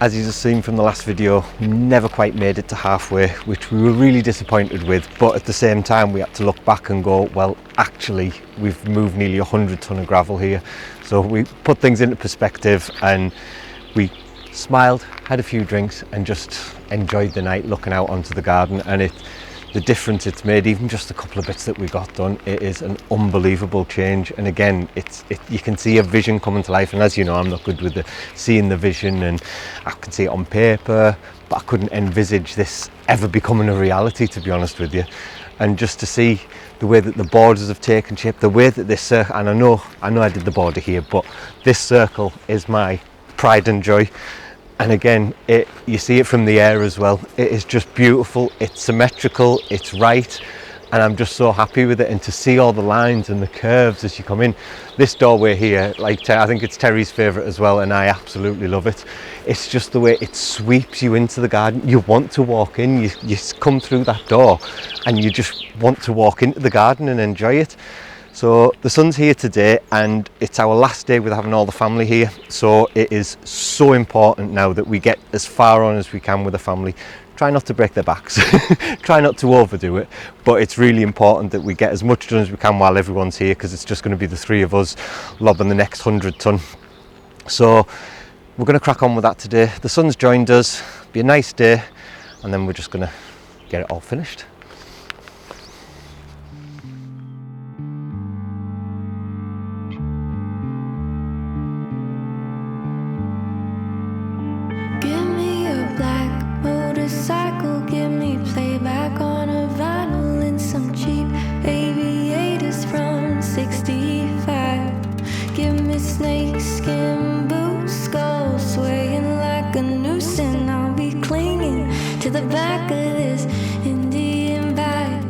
As you've seen from the last video, we never quite made it to halfway, which we were really disappointed with, but at the same time we had to look back and go, well, actually we've moved nearly 100 tonne of gravel here. So we put things into perspective and we smiled, had a few drinks and just enjoyed the night looking out onto the garden. And the difference it's made, even just a couple of bits that we got done, it is an unbelievable change. And again, you can see a vision coming to life. And as you know, I'm not good with seeing the vision, and I can see it on paper, but I couldn't envisage this ever becoming a reality, to be honest with you. And just to see the way that the borders have taken shape, the way that this circle, and I know I did the border here, but this circle is my pride and joy. And again, you see it from the air as well. It is just beautiful, it's symmetrical, it's right, and I'm just so happy with it. And to see all the lines and the curves as you come in. This doorway here, like I think it's Terry's favourite as well, and I absolutely love it. It's just the way it sweeps you into the garden. You want to walk in, you come through that door and you just want to walk into the garden and enjoy it. So the sun's here today and it's our last day with having all the family here. So it is so important now that we get as far on as we can with the family. Try not to break their backs, try not to overdo it, but it's really important that we get as much done as we can while everyone's here, because it's just going to be the three of us lobbing the next 100 tonne. So we're going to crack on with that today. The sun's joined us, be a nice day, and then we're just going to get it all finished. Motorcycle, give me playback on a vinyl and some cheap aviators from 65. Give me snakeskin boots, skull swaying like a noose, and I'll be clinging to the back of this Indian bike.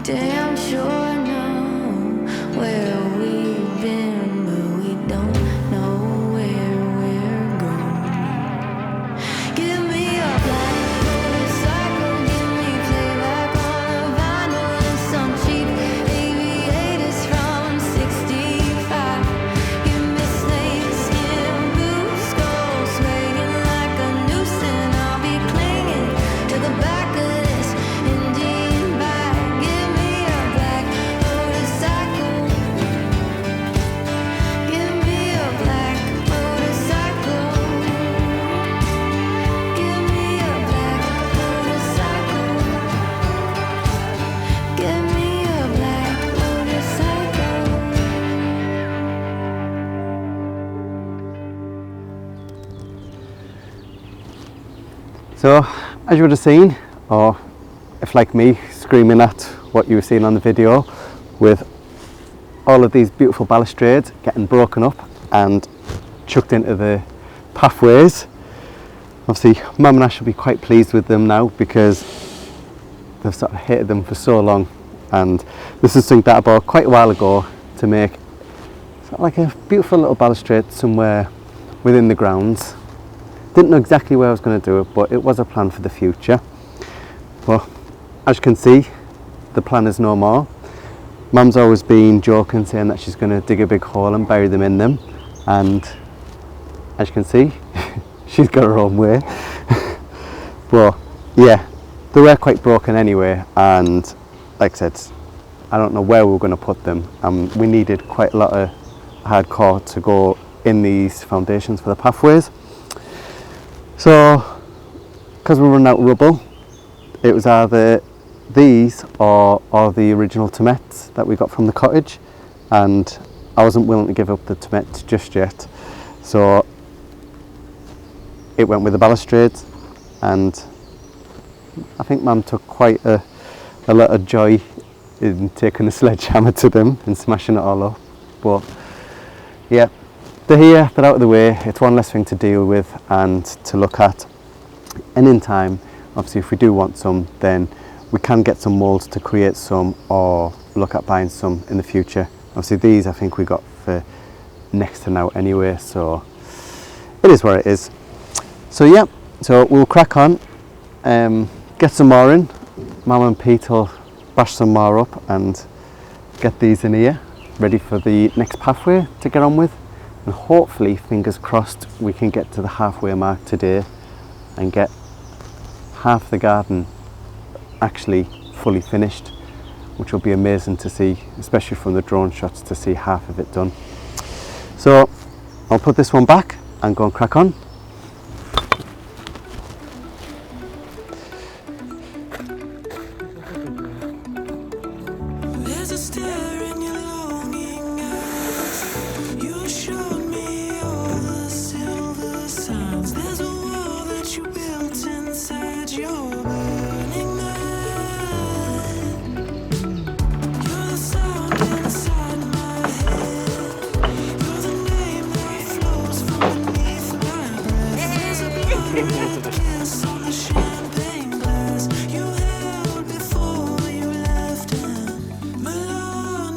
Damn sure know where we've been, but we don't know where we're going. Give me a black motorcycle, give me playback on a vinyl and some cheap aviators from 65. Give me snakeskin boots, skull swaying like a noose, and I'll be clinging to the back of this Indian bike. Give me a black motorcycle. So as you would have seen, or if like me, screaming at what you were seeing on the video, with all of these beautiful balustrades getting broken up and chucked into the pathways. Obviously Mum and Ash will be quite pleased with them now because they've sort of hated them for so long, and this is something that I bought quite a while ago to make sort of like a beautiful little balustrade somewhere within the grounds. Didn't know exactly where I was going to do it, but it was a plan for the future. Well, as you can see, the plan is no more. Mum's always been joking, saying that she's going to dig a big hole and bury them in them, and as you can see, she's got her own way. But yeah, they were quite broken anyway, and like I said, I don't know where we were going to put them. We needed quite a lot of hardcore to go in these foundations for the pathways. So, because we were running out of rubble, it was either these or the original tomates that we got from the cottage, and I wasn't willing to give up the tomates just yet, so it went with the balustrades, and I think Mum took quite a lot of joy in taking a sledgehammer to them and smashing it all up. But yeah, they're here, they're out of the way, it's one less thing to deal with and to look at, and in time, obviously if we do want some, then we can get some moulds to create some, or look at buying some in the future. Obviously these I think we got for next to now anyway, so it is what it is. So yeah, so we'll crack on, get some more in. Mum and Pete will bash some more up and get these in here, ready for the next pathway to get on with. And hopefully, fingers crossed, we can get to the halfway mark today and get half the garden actually fully finished, which will be amazing to see, especially from the drone shots, to see half of it done. So I'll put this one back and go and crack on. There's a stare in your longing eyes. You showed me all the silver signs. There's a wall that you built inside your burning mind. You're the sound inside my head. You're the name that flows from beneath my breath. There's a kiss on the champagne glass you held before you left. And my Lord,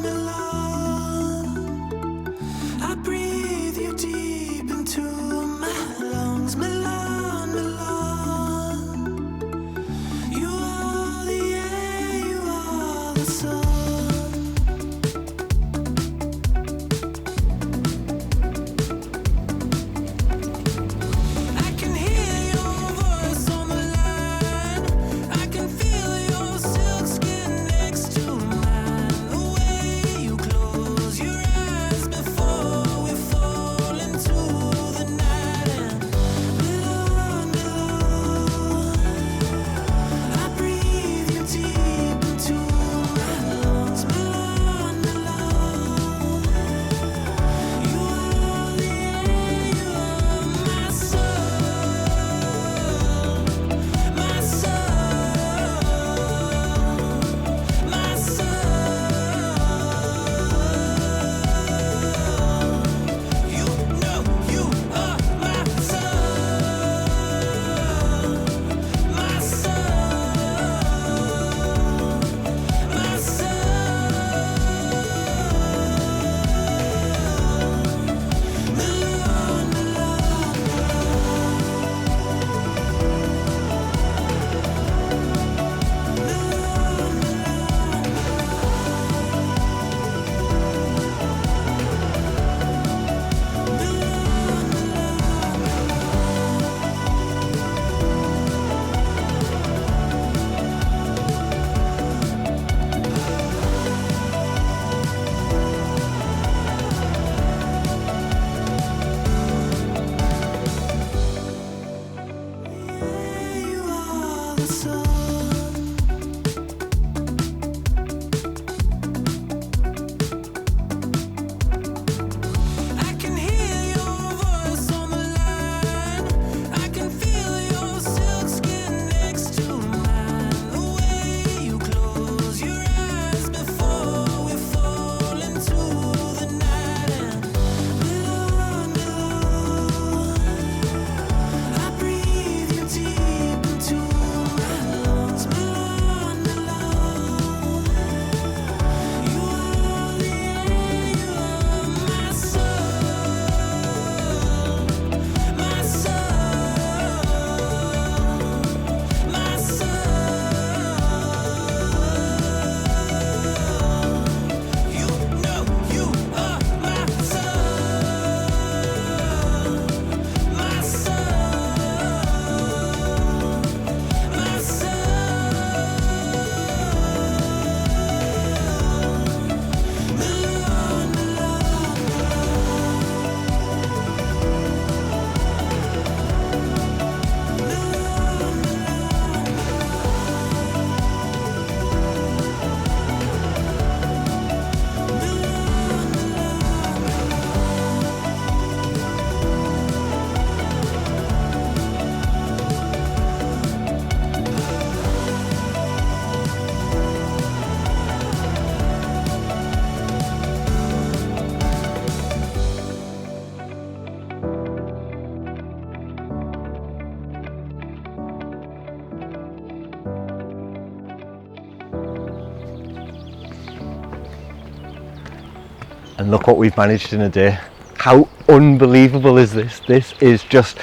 And look what we've managed in a day. How unbelievable is this? This is just,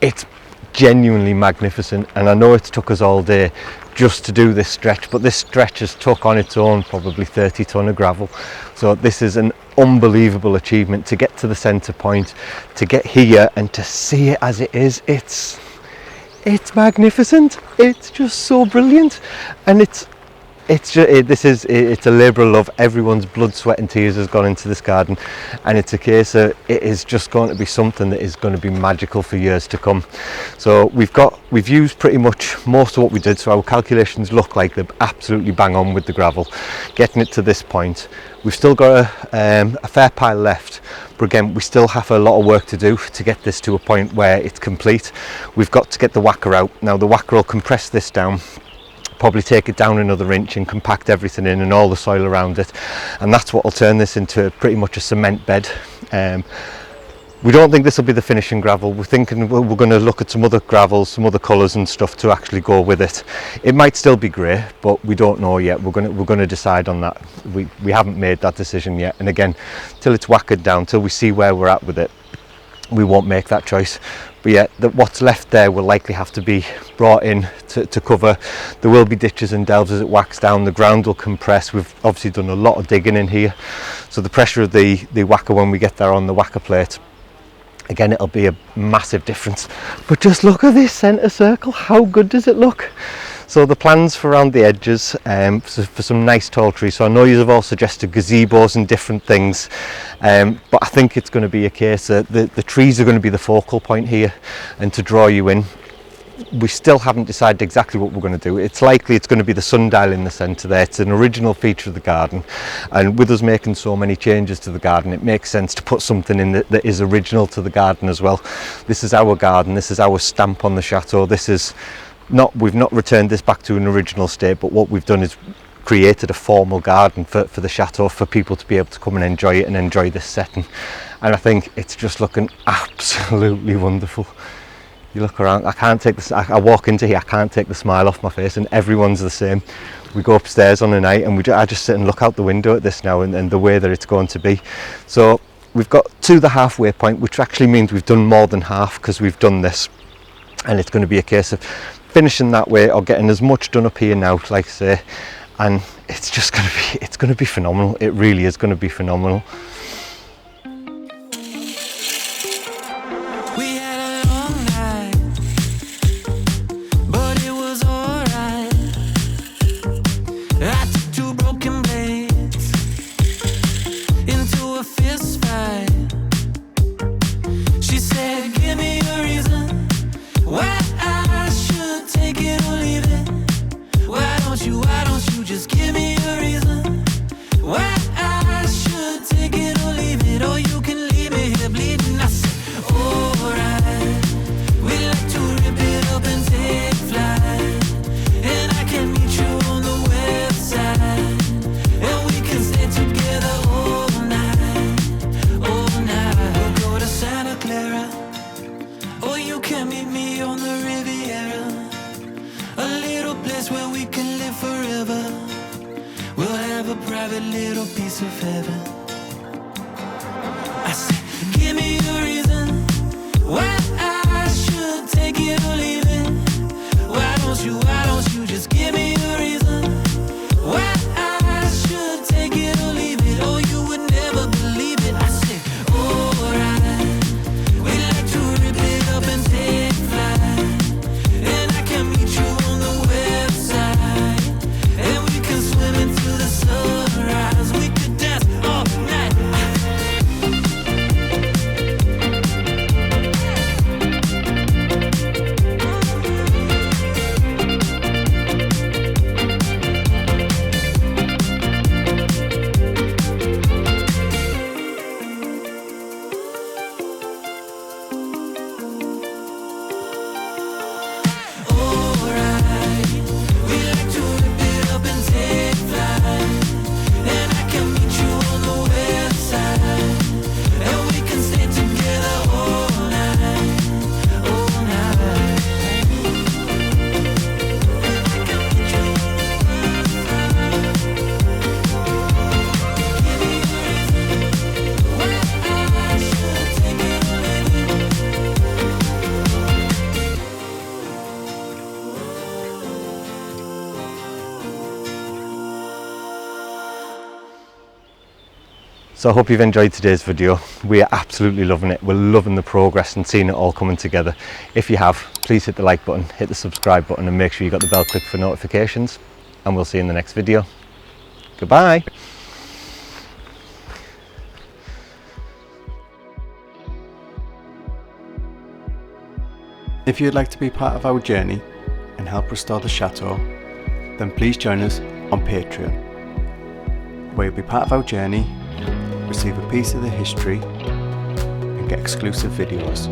it's genuinely magnificent. And I know it's took us all day just to do this stretch, but this stretch has took on its own probably 30 tonne of gravel. So this is an unbelievable achievement to get to the centre point, to get here and to see it as it is. It's magnificent. It's just so brilliant, and it's a labour of love. Everyone's blood, sweat and tears has gone into this garden, and it's a case of it is just going to be something that is going to be magical for years to come. So we've used pretty much most of what we did, so our calculations look like they're absolutely bang on with the gravel, getting it to this point. We've still got a fair pile left, but again we still have a lot of work to do to get this to a point where it's complete. We've got to get the whacker out. Now the whacker will compress this down, probably take it down another inch and compact everything in and all the soil around it, and that's what will turn this into pretty much a cement bed. We don't think this will be the finishing gravel. We're thinking we're going to look at some other gravels, some other colours and stuff to actually go with it. It might still be grey, but we don't know yet. We're going to decide on that. We haven't made that decision yet, and again, till it's whackered down, till we see where we're at with it, we won't make that choice. But yeah, what's left there will likely have to be brought in to cover. There will be ditches and delves as it whacks down. The ground will compress. We've obviously done a lot of digging in here, so the pressure of the whacker when we get there on the whacker plate, again, it'll be a massive difference. But just look at this centre circle. How good does it look? So the plans for around the edges, for some nice tall trees. So I know you have all suggested gazebos and different things, but I think it's going to be a case that the trees are going to be the focal point here and to draw you in. We still haven't decided exactly what we're going to do. It's likely it's going to be the sundial in the centre there. It's an original feature of the garden, and with us making so many changes to the garden, it makes sense to put something in that is original to the garden as well. This is our garden. This is our stamp on the chateau. We've not returned this back to an original state, but what we've done is created a formal garden for the chateau, for people to be able to come and enjoy it and enjoy this setting. And I think it's just looking absolutely wonderful. You look around, I walk into here, I can't take the smile off my face, and everyone's the same. We go upstairs on a night and I just sit and look out the window at this now and the way that it's going to be. So we've got to the halfway point, which actually means we've done more than half because we've done this, and it's going to be a case of finishing that way or getting as much done up here now, like I say, and it's just going to be phenomenal. It really is going to be phenomenal. We had a long night, but it was alright. I took 2 broken blades into a fist fight. She said, give me a reason why I should take it or leave it. Why don't you just give me a reason why I should take it or leave it, or you can leave me here bleeding. I said, alright, we like to rip it up and take flight, and I can meet you on the website, and we can stay together all night, all night. We'll go to Santa Clara, or you can meet me on the Riviera, a little place where we can live forever. We'll have a private little piece of heaven. I said, give me a reason why I should take it or leave it. Why don't you just give me a reason why I should take it or leave it, or you would never believe it. I said, alright, we like to rip it up and take flight, and I can meet you on the website, and we can swim into the sunrise. We could dance all So I hope you've enjoyed today's video. We are absolutely loving it. We're loving the progress and seeing it all coming together. If you have, please hit the like button, hit the subscribe button, and make sure you got the bell clicked for notifications. And we'll see you in the next video. Goodbye. If you'd like to be part of our journey and help restore the chateau, then please join us on Patreon, where you'll be part of our journey, receive a piece of the history, and get exclusive videos.